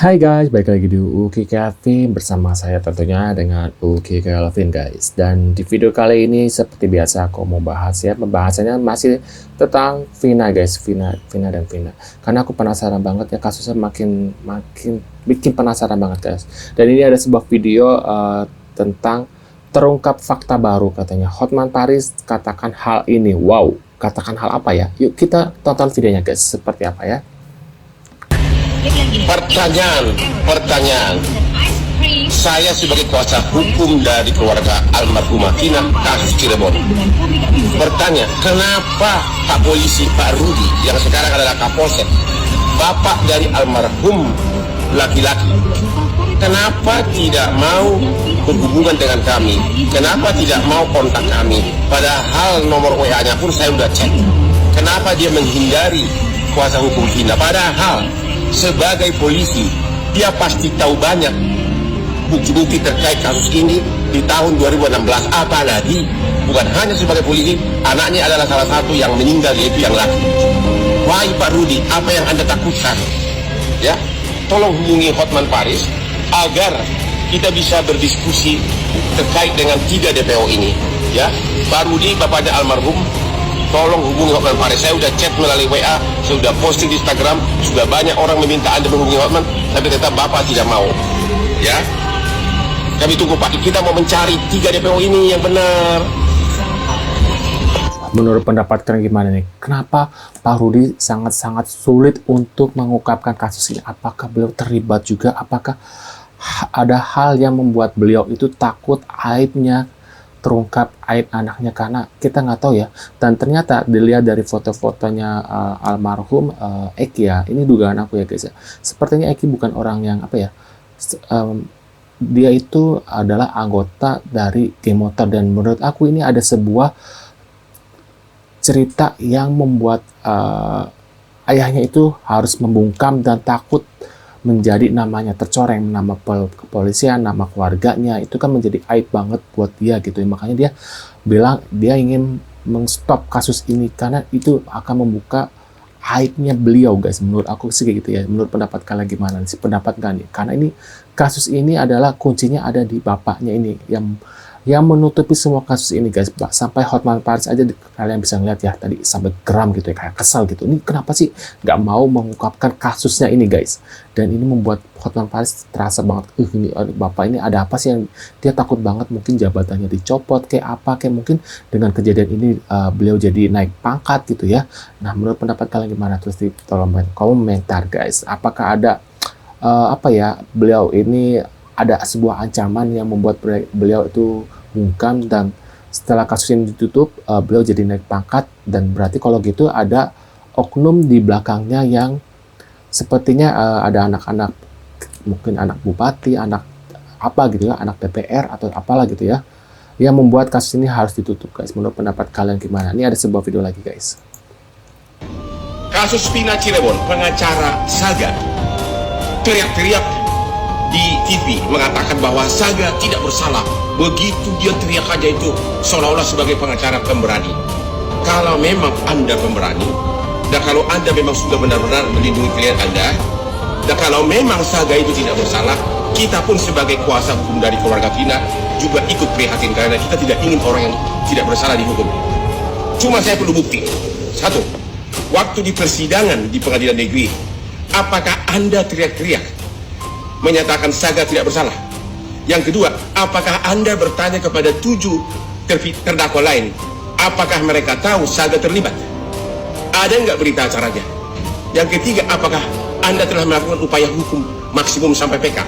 Hai guys, balik lagi di Uki Kelvin bersama saya tentunya dengan Uki Kelvin guys. Dan di video kali ini seperti biasa aku mau bahas ya, pembahasannya masih tentang Vina guys, Vina dan Vina. Karena aku penasaran banget ya, kasusnya makin bikin penasaran banget guys. Dan ini ada sebuah video tentang terungkap fakta baru katanya. Hotman Paris katakan hal ini. Wow, katakan hal apa ya? Yuk kita tonton videonya guys, seperti apa ya. Pertanyaan. Saya sebagai kuasa hukum dari keluarga almarhumah Vina kasus Cirebon bertanya, kenapa Pak Polisi Pak Rudi yang sekarang adalah Kapolsek, bapak dari almarhum laki-laki, kenapa tidak mau berhubungan dengan kami? Kenapa tidak mau kontak kami? Padahal nomor WA-nya pun saya udah cek. Kenapa dia menghindari kuasa hukum Vina? Padahal sebagai polisi, dia pasti tahu banyak bukti-bukti terkait kasus ini di tahun 2016. Apalagi bukan hanya sebagai polisi, anaknya adalah salah satu yang meninggal, yaitu yang laki. Wahai Pak Rudi, apa yang Anda takutkan? Ya, tolong hubungi Hotman Paris agar kita bisa berdiskusi terkait dengan 3 DPO ini. Ya, Pak Rudi, bapaknya almarhum, tolong hubungi Hotman Paris. Saya sudah chat melalui WA, saya sudah posting di Instagram, sudah banyak orang meminta Anda menghubungi Hotman, tapi tetap Bapak tidak mau. Ya, kami tunggu Pak. Kita mau mencari 3 DPO ini yang benar. Menurut pendapat kalian gimana nih? Kenapa Pak Rudi sangat-sangat sulit untuk mengungkapkan kasus ini? Apakah beliau terlibat juga? Apakah ada hal yang membuat beliau itu takut aibnya terungkap, aib anaknya? Karena kita nggak tahu ya. Dan ternyata dilihat dari foto-fotonya almarhum Eki ya, ini dugaan aku ya guys ya, sepertinya Eki bukan orang yang apa ya, dia itu adalah anggota dari geng motor. Dan menurut aku ini ada sebuah cerita yang membuat ayahnya itu harus membungkam dan takut menjadi namanya tercoreng, nama kepolisian, nama keluarganya, itu kan menjadi aib banget buat dia gitu ya. Makanya dia bilang dia ingin mengstop kasus ini karena itu akan membuka aibnya beliau guys. Menurut aku sih kayak gitu ya. Menurut pendapat kalian gimana sih? Pendapat gak nih? Karena ini kasus ini adalah kuncinya ada di bapaknya ini yang menutupi semua kasus ini guys. Sampai Hotman Paris aja kalian bisa ngeliat ya tadi sampai geram gitu ya, kayak kesal gitu. Ini kenapa sih nggak mau mengungkapkan kasusnya ini guys? Dan ini membuat Hotman Paris terasa banget, ini bapak ini ada apa sih yang dia takut banget, mungkin jabatannya dicopot kayak apa, kayak mungkin dengan kejadian ini beliau jadi naik pangkat gitu ya. Nah, menurut pendapat kalian gimana? Terus tolong komentar guys. Apakah ada apa ya, beliau ini ada sebuah ancaman yang membuat beliau itu bungkam, dan setelah kasus ini ditutup beliau jadi naik pangkat, dan berarti kalau gitu ada oknum di belakangnya yang sepertinya ada anak-anak, mungkin anak bupati, anak apa gitu ya, anak DPR atau apalah gitu ya, yang membuat kasus ini harus ditutup guys. Menurut pendapat kalian gimana? Ini ada sebuah video lagi guys. Kasus Vina Cirebon, pengacara Saga teriak-teriak di TV mengatakan bahwa Saga tidak bersalah. Begitu dia teriak aja itu seolah-olah sebagai pengacara pemberani. Kalau memang Anda pemberani, dan kalau Anda memang sudah benar-benar melindungi klien Anda, dan kalau memang Saga itu tidak bersalah, kita pun sebagai kuasa hukum dari keluarga Vina juga ikut prihatin, karena kita tidak ingin orang yang tidak bersalah dihukum. Cuma saya perlu bukti. Satu, waktu di persidangan di pengadilan negeri, apakah Anda teriak-teriak menyatakan Saga tidak bersalah? Yang kedua, apakah Anda bertanya kepada 7 terdakwa lain, apakah mereka tahu Saga terlibat? Ada nggak berita acaranya? Yang ketiga, apakah Anda telah melakukan upaya hukum maksimum sampai PK?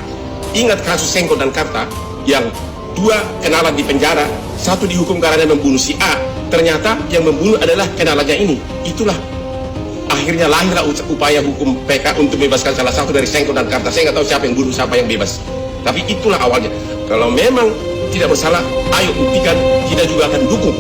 Ingat kasus Sengko dan Karta yang 2 kenalan di penjara, 1 dihukum karena membunuh si A, ternyata yang membunuh adalah kenalannya ini. Itulah akhirnya lahirlah upaya hukum PK untuk bebaskan salah satu dari Sengko dan Karta. Saya nggak tahu siapa yang bunuh, siapa yang bebas, tapi itulah awalnya. Kalau memang tidak bersalah, ayo buktikan, kita juga akan dukung.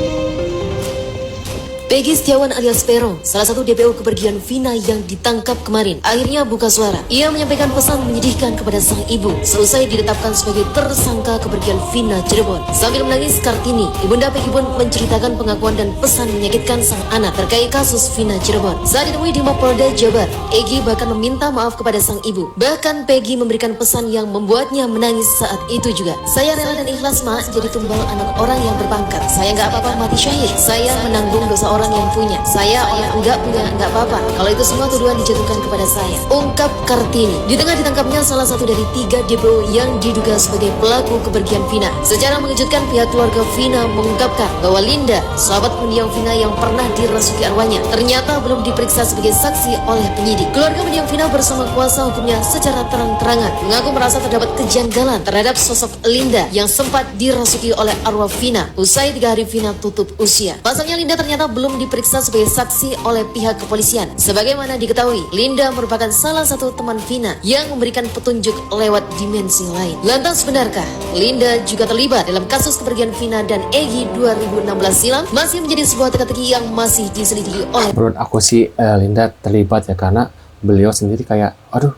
Peggy Setiawan alias Peron, salah satu DPO kepergian Vina yang ditangkap kemarin, akhirnya buka suara. Ia menyampaikan pesan menyedihkan kepada sang ibu selesai ditetapkan sebagai tersangka kepergian Vina Cirebon. Sambil menangis Kartini, ibunda Peggy pun menceritakan pengakuan dan pesan menyakitkan sang anak terkait kasus Vina Cirebon. Saat ditemui di Mapolda Jabar, Egy bahkan meminta maaf kepada sang ibu. Bahkan Peggy memberikan pesan yang membuatnya menangis saat itu juga. Saya rela dan ikhlas mak jadi tumbal anak orang yang berpangkat. Saya nggak apa-apa mati syahid. Saya menanggung dosa orang yang punya. Saya orang enggak punya nggak apa-apa. Kalau itu semua tuduhan dijatuhkan kepada saya, ungkap Kartini. Di tengah ditangkapnya salah satu dari 3 DPO yang diduga sebagai pelaku kepergian Vina. Secara mengejutkan pihak keluarga Vina mengungkapkan bahwa Linda, sahabat pendiam Vina yang pernah dirasuki arwahnya, ternyata belum diperiksa sebagai saksi oleh penyidik. Keluarga pendiam Vina bersama kuasa hukumnya secara terang-terangan mengaku merasa terdapat kejanggalan terhadap sosok Linda yang sempat dirasuki oleh arwah Vina usai 3 hari Vina tutup usia. Pasalnya Linda ternyata belum diperiksa sebagai saksi oleh pihak kepolisian. Sebagaimana diketahui, Linda merupakan salah satu teman Vina yang memberikan petunjuk lewat dimensi lain. Lantas benarkah Linda juga terlibat dalam kasus kepergian Vina dan Egy 2016 silam? Masih menjadi sebuah teka-teki yang masih diselidiki oleh. Menurut aku sih Linda terlibat ya, karena beliau sendiri kayak, aduh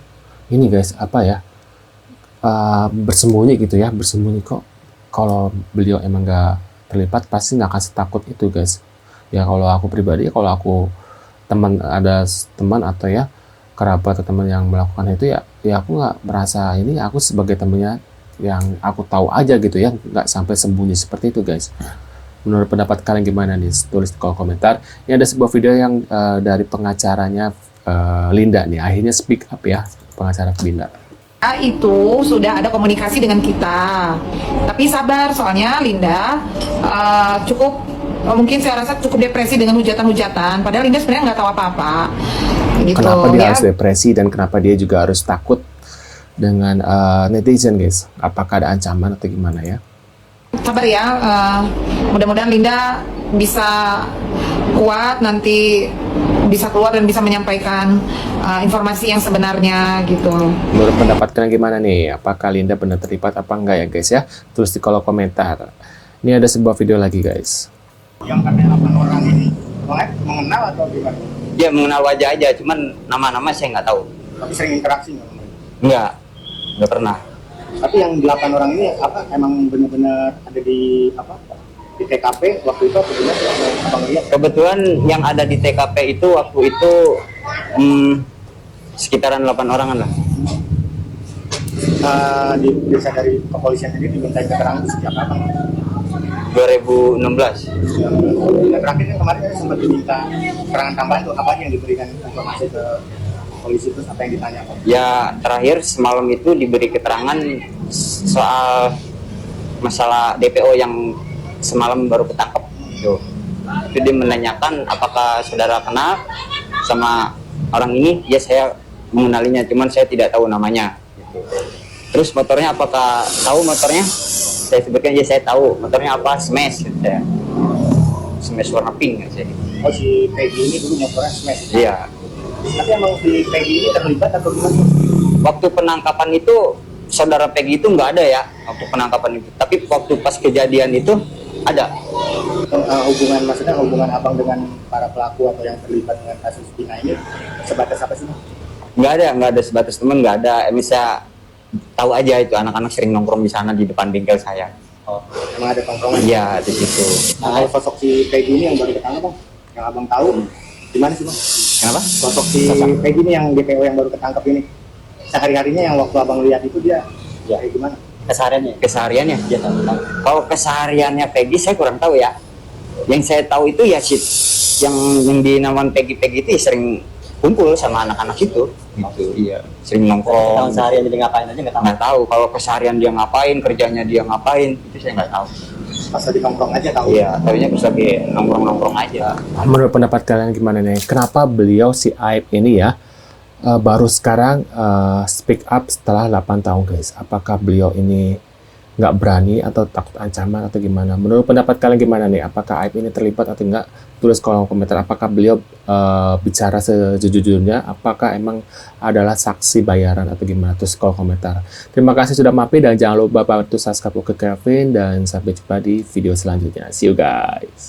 ini guys apa ya, bersembunyi gitu ya, bersembunyi kok. Kalau beliau emang nggak terlibat pasti nggak akan setakut itu guys. Ya kalau aku pribadi, kalau aku ada teman atau ya kerabat atau teman yang melakukan itu ya aku nggak merasa ini, aku sebagai temannya yang aku tahu aja gitu ya, nggak sampai sembunyi seperti itu guys. Menurut pendapat kalian gimana nih? Tulis di kolom komentar. Ini ada sebuah video yang dari pengacaranya Linda nih, akhirnya speak up ya, pengacara Linda. Itu sudah ada komunikasi dengan kita, tapi sabar soalnya Linda mungkin saya rasa cukup depresi dengan hujatan-hujatan, padahal Linda sebenarnya nggak tahu apa-apa gitu. Kenapa dia harus depresi dan kenapa dia juga harus takut dengan netizen guys? Apakah ada ancaman atau gimana ya? Sabar ya, mudah-mudahan Linda bisa kuat, nanti bisa keluar dan bisa menyampaikan informasi yang sebenarnya gitu. Menurut pendapat kalian gimana nih? Apakah Linda benar terlibat apa enggak ya guys ya? Tulis di kolom komentar. Ini ada sebuah video lagi guys. Yang katanya 8 orang ini mengenal atau gimana? Dia mengenal wajah aja, cuman nama-nama saya nggak tahu. Tapi sering interaksi nggak? Nggak pernah. Tapi yang 8 orang ini apa emang benar-benar ada di TKP waktu itu atau gimana? Apa ngeliat? Kebetulan yang ada di TKP itu waktu itu sekitaran 8 orangan lah. Bisa dari kepolisian sendiri dimintain keterangan itu sejak kapan? 2016. Yang terakhir kan kemarin sempat diminta keterangan tambahan tuh, apa yang diberikan informasi ke polisi, terus apa yang ditanyakan? Ya terakhir semalam itu diberi keterangan soal masalah DPO yang semalam baru ketangkep. Itu dia menanyakan apakah saudara kenal sama orang ini. Ya saya mengenalinya, cuman saya tidak tahu namanya. Terus motornya apakah tahu motornya? Saya sebutkan ya saya tahu motornya apa, Smash gitu ya. Smash warna pink ya saya. Oh si Peggy ini dulu motornya Smash? Iya. Tapi emang si Peggy ini terlibat atau gimana? Waktu penangkapan itu saudara Peggy itu nggak ada ya waktu penangkapan itu. Tapi waktu pas kejadian itu ada. Maksudnya hubungan abang dengan para pelaku atau yang terlibat dengan kasus Vina ini sebatas apa sih? Nggak ada sebatas teman, nggak ada. Bisa tahu aja itu anak-anak sering nongkrong di sana di depan bengkel saya. Oh, emang ada tongkrongan? Iya di situ. Nah, kalau sosok si Peggy ini yang baru ketangkap bang, yang abang tahu, gimana sih bang? Kenapa? Sosok si Peggy ini yang DPO yang baru ketangkap ini, sehari-harinya yang waktu abang lihat itu dia kayak gimana? Kesehariannya. Ya, kalau kesehariannya Peggy saya kurang tahu ya. Yang saya tahu itu ya sih yang dinamakan Peggy itu ya sering kumpul sama anak-anak itu. Gitu. Iya. Sering nongkrong. Tahun seharian jadi ngapain aja nggak tahu. Kalau keseharian dia ngapain, kerjanya dia ngapain, itu saya nggak tahu. Pas lagi nongkrong aja tahu? Iya, tahunya pas lagi nongkrong aja. Menurut pendapat kalian gimana nih? Kenapa beliau si Aib ini ya baru sekarang speak up setelah 8 tahun guys? Apakah beliau ini nggak berani atau takut ancaman atau gimana? Menurut pendapat kalian gimana nih? Apakah Aib ini terlibat atau enggak? Tulis kolom komentar. Apakah beliau bicara sejujurnya? Apakah emang adalah saksi bayaran atau gimana? Tulis kolom komentar. Terima kasih sudah mampir dan jangan lupa bantu subscribe ke Kevin dan sampai jumpa di video selanjutnya. See you guys.